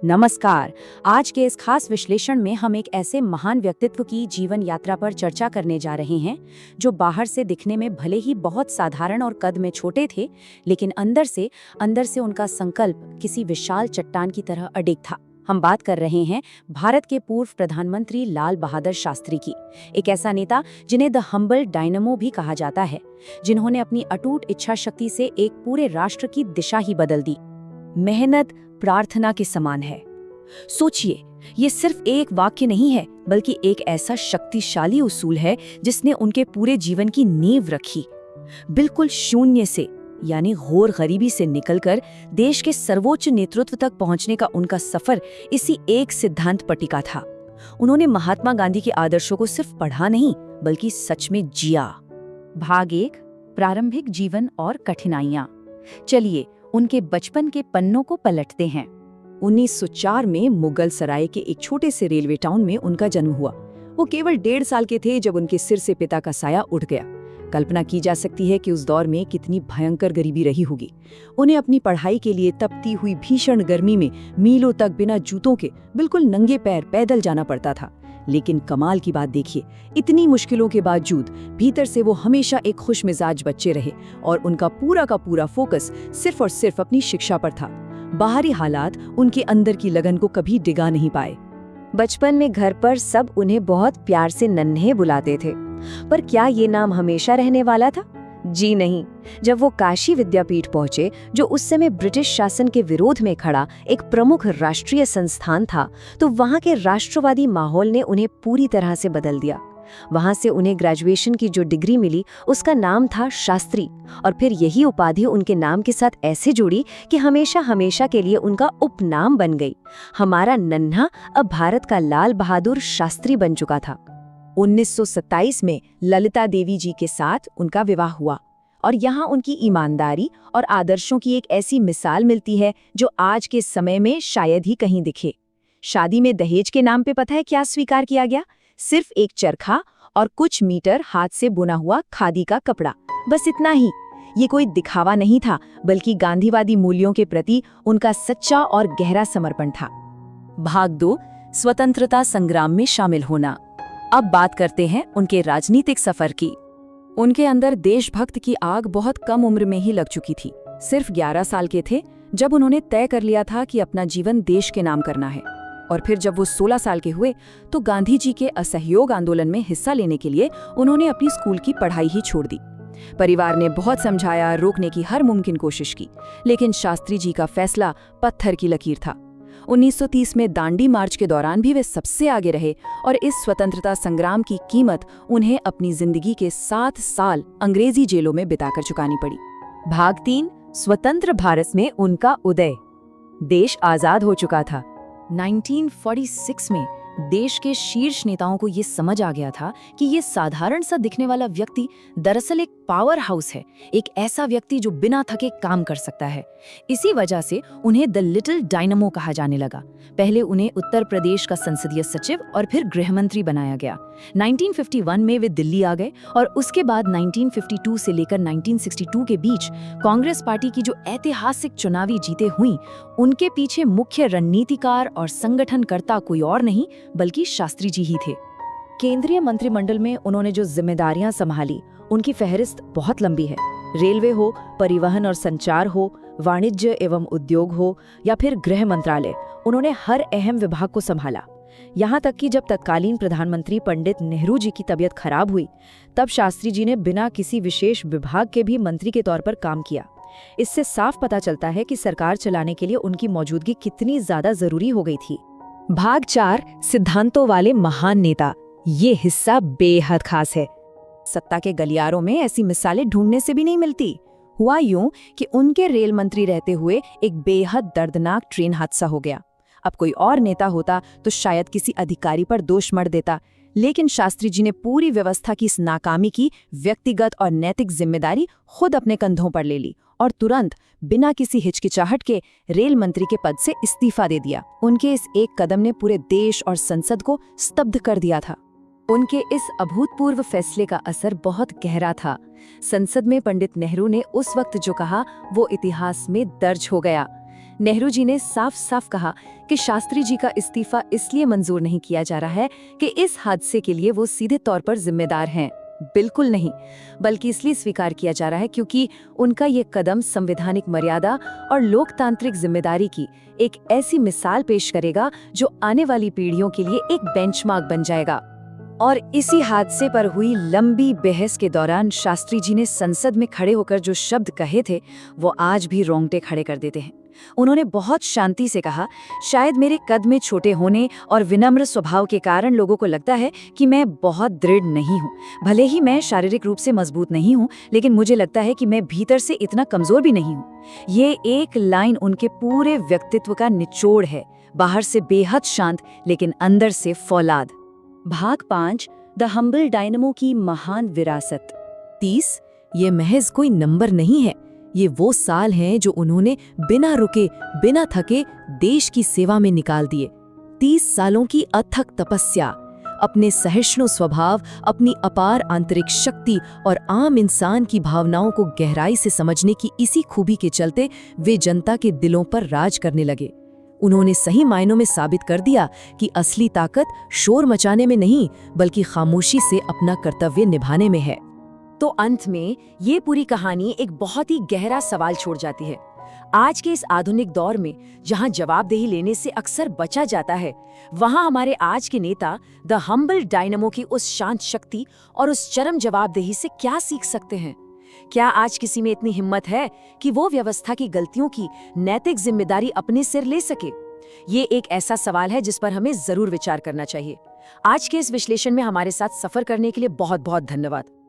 नमस्कार। आज के इस खास विश्लेषण में हम एक ऐसे महान व्यक्तित्व की जीवन यात्रा पर चर्चा करने जा रहे हैं जो बाहर से दिखने में भले ही बहुत साधारण और कद में छोटे थे, लेकिन अंदर से उनका संकल्प किसी विशाल चट्टान की तरह अडिग था। हम बात कर रहे हैं भारत के पूर्व प्रधानमंत्री लाल बहादुर शास्त्री की। एक ऐसा नेता जिन्हें द हम्बल डायनमो भी कहा जाता है, जिन्होंने अपनी अटूट इच्छा शक्ति से एक पूरे राष्ट्र की दिशा ही बदल दी। मेहनत प्रार्थना के समान है। सोचिए, ये सिर्फ एक वाक्य नहीं है, बल्कि एक ऐसा शक्तिशाली उसूल है जिसने उनके पूरे जीवन की नींव रखी। बिल्कुल शून्य से, यानी घोर गरीबी से निकलकर देश के सर्वोच्च नेतृत्व तक पहुंचने का उनका सफर इसी एक सिद्धांत पर टिका था। उन्होंने महात्मा गांधी के आदर्शों को सिर्फ पढ़ा नहीं, बल्कि सच में जिया। भाग 1, प्रारंभिक जीवन और कठिनाइयां। चलिए उनके बचपन के पन्नों को पलटते हैं। 1904 में मुगल सराय के एक छोटे से रेलवे टाउन में उनका जन्म हुआ। वो केवल 1.5 साल के थे जब उनके सिर से पिता का साया उठ गया। कल्पना की जा सकती है कि उस दौर में कितनी भयंकर गरीबी रही होगी। उन्हें अपनी पढ़ाई के लिए तपती हुई भीषण गर्मी में मीलों तक बिना जूतों के बिल्कुल नंगे पैर पैदल जाना पड़ता था। लेकिन कमाल की बात देखिए, इतनी मुश्किलों के बावजूद भीतर से वो हमेशा एक खुश मिजाज बच्चे रहे और उनका पूरा का पूरा फोकस सिर्फ और सिर्फ अपनी शिक्षा पर था। बाहरी हालात उनके अंदर की लगन को कभी डिगा नहीं पाए। बचपन में घर पर सब उन्हें बहुत प्यार से नन्हे बुलाते थे, पर क्या ये नाम हमेशा रहने वाला था? जी नहीं। जब वो काशी विद्यापीठ पहुंचे, जो उस समय ब्रिटिश शासन के विरोध में खड़ा एक प्रमुख राष्ट्रीय संस्थान था, तो वहां के राष्ट्रवादी माहौल ने उन्हें पूरी तरह से बदल दिया। वहां से उन्हें ग्रेजुएशन की जो डिग्री मिली, उसका नाम था शास्त्री, और फिर यही उपाधि उनके नाम के साथ ऐसे जुड़ी कि हमेशा हमेशा के लिए उनका उपनाम बन गई। हमारा नन्हा अब भारत का लाल बहादुर शास्त्री बन चुका था। 1927 में ललिता देवी जी के साथ उनका विवाह हुआ और यहाँ उनकी ईमानदारी और आदर्शों की एक ऐसी मिसाल मिलती है जो आज के समय में शायद ही कहीं दिखे। शादी में दहेज के नाम पे पता है क्या स्वीकार किया गया? सिर्फ एक चरखा और कुछ मीटर हाथ से बुना हुआ खादी का कपड़ा, बस इतना ही। ये कोई दिखावा नहीं था, बल्कि गांधीवादी मूल्यों के प्रति उनका सच्चा और गहरा समर्पण था। भाग 2, स्वतंत्रता संग्राम में शामिल होना। अब बात करते हैं उनके राजनीतिक सफर की। उनके अंदर देशभक्त की आग बहुत कम उम्र में ही लग चुकी थी। सिर्फ 11 साल के थे जब उन्होंने तय कर लिया था कि अपना जीवन देश के नाम करना है। और फिर जब वो 16 साल के हुए तो गांधी जी के असहयोग आंदोलन में हिस्सा लेने के लिए उन्होंने अपनी स्कूल की पढ़ाई ही छोड़ दी। परिवार ने बहुत समझाया, रोकने की हर मुमकिन कोशिश की, लेकिन शास्त्री जी का फैसला पत्थर की लकीर था। 1930 में दांडी मार्च के दौरान भी वे सबसे आगे रहे और इस स्वतंत्रता संग्राम की कीमत उन्हें अपनी जिंदगी के 7 साल अंग्रेजी जेलों में बिताकर चुकानी पड़ी। भाग 3, स्वतंत्र भारत में उनका उदय। देश आजाद हो चुका था। 1946 में देश के शीर्ष नेताओं को ये समझ आ गया था कि ये साधारण सा दिखने वाला व्यक्ति दरअसल एक पावर हाउस है, एक ऐसा व्यक्ति जो बिना थके काम कर सकता है। इसी वजह से उन्हें द लिटिल डायनमो कहा जाने लगा। पहले उन्हें उत्तर प्रदेश का संसदीय सचिव और फिर गृह मंत्री बनाया गया। 1951 में वे दिल्ली आ गए और उसके बाद 1952 से लेकर 1962 के बीच कांग्रेस पार्टी की जो ऐतिहासिक चुनावी जीतें हुई, उनके पीछे मुख्य रणनीतिकार और संगठनकर्ता कोई और नहीं बल्कि शास्त्री जी ही थे। केंद्रीय मंत्रिमंडल में उन्होंने जो जिम्मेदारियां संभाली, उनकी फहरिस्त बहुत लंबी है। रेलवे हो, परिवहन और संचार हो, वाणिज्य एवं उद्योग हो या फिर गृह मंत्रालय, उन्होंने हर अहम विभाग को संभाला। यहाँ तक कि जब तत्कालीन प्रधानमंत्री पंडित नेहरू जी की तबीयत खराब हुई, तब शास्त्री जी ने बिना किसी विशेष विभाग के भी मंत्री के तौर पर काम किया। इससे साफ पता चलता है कि सरकार चलाने के लिए उनकी मौजूदगी कितनी ज्यादा जरूरी हो गई थी। भाग 4, सिद्धांतों वाले महान नेता। ये हिस्सा बेहद खास है। सत्ता के गलियारों में ऐसी मिसालें ढूंढने से भी नहीं मिलती। हुआ यूं कि उनके रेल मंत्री रहते हुए एक बेहद दर्दनाक ट्रेन हादसा हो गया। अब कोई और नेता होता तो शायद किसी अधिकारी पर दोष मढ़ देता, लेकिन शास्त्री जी ने पूरी व्यवस्था की इस नाकामी की व्यक्तिगत और नैतिक जिम्मेदारी खुद अपने कंधों पर ले ली और तुरंत बिना किसी हिचकिचाहट के रेल मंत्री के पद से इस्तीफा दे दिया। उनके इस एक कदम ने पूरे देश और संसद को स्तब्ध कर दिया था। उनके इस अभूतपूर्व फैसले का असर बहुत गहरा था। संसद में पंडित नेहरू ने उस वक्त जो कहा वो इतिहास में दर्ज हो गया। नेहरू जी ने साफ साफ कहा कि शास्त्री जी का इस्तीफा इसलिए मंजूर नहीं किया जा रहा है कि इस हादसे के लिए वो सीधे तौर पर जिम्मेदार हैं। बिल्कुल नहीं, बल्कि इसलिए स्वीकार किया जा रहा है क्योंकि उनका ये कदम संवैधानिक मर्यादा और लोकतांत्रिक जिम्मेदारी की एक ऐसी मिसाल पेश करेगा जो आने वाली पीढ़ियों के लिए एक बेंचमार्क बन जाएगा। और इसी हादसे पर हुई लंबी बहस के दौरान शास्त्री जी ने संसद में खड़े होकर जो शब्द कहे थे वो आज भी रोंगटे खड़े कर देते हैं। उन्होंने बहुत शांति से कहा, शायद मेरे कद में छोटे होने और विनम्र स्वभाव के कारण लोगों को लगता है कि मैं बहुत दृढ़ नहीं हूँ। भले ही मैं शारीरिक रूप से मजबूत नहीं हूँ, लेकिन मुझे लगता है कि मैं भीतर से इतना कमजोर भी नहीं हूँ। ये एक लाइन उनके पूरे व्यक्तित्व का निचोड़ है, बाहर से बेहद शांत लेकिन अंदर से फौलाद। भाग 5, द हम्बल डायनमो की महान विरासत। 30 ये महज कोई नंबर नहीं है, ये वो साल हैं जो उन्होंने बिना रुके बिना थके देश की सेवा में निकाल दिए। 30 सालों की अथक तपस्या, अपने सहिष्णु स्वभाव, अपनी अपार आंतरिक शक्ति और आम इंसान की भावनाओं को गहराई से समझने की इसी खूबी के चलते वे जनता के दिलों पर राज करने लगे। उन्होंने सही मायनों में साबित कर दिया कि असली ताकत शोर मचाने में नहीं बल्कि खामोशी से अपना कर्तव्य निभाने में है। तो अंत में ये पूरी कहानी एक बहुत ही गहरा सवाल छोड़ जाती है। आज के इस आधुनिक दौर में जहां जवाबदेही लेने से अक्सर बचा जाता है, वहां हमारे आज के नेता द हम्बल डायनमो की उस शांत शक्ति और उस चरम जवाबदेही से क्या सीख सकते हैं? क्या आज किसी में इतनी हिम्मत है कि वो व्यवस्था की गलतियों की नैतिक जिम्मेदारी अपने सिर ले सके? ये एक ऐसा सवाल है जिस पर हमें जरूर विचार करना चाहिए। आज के इस विश्लेषण में हमारे साथ सफर करने के लिए बहुत बहुत धन्यवाद।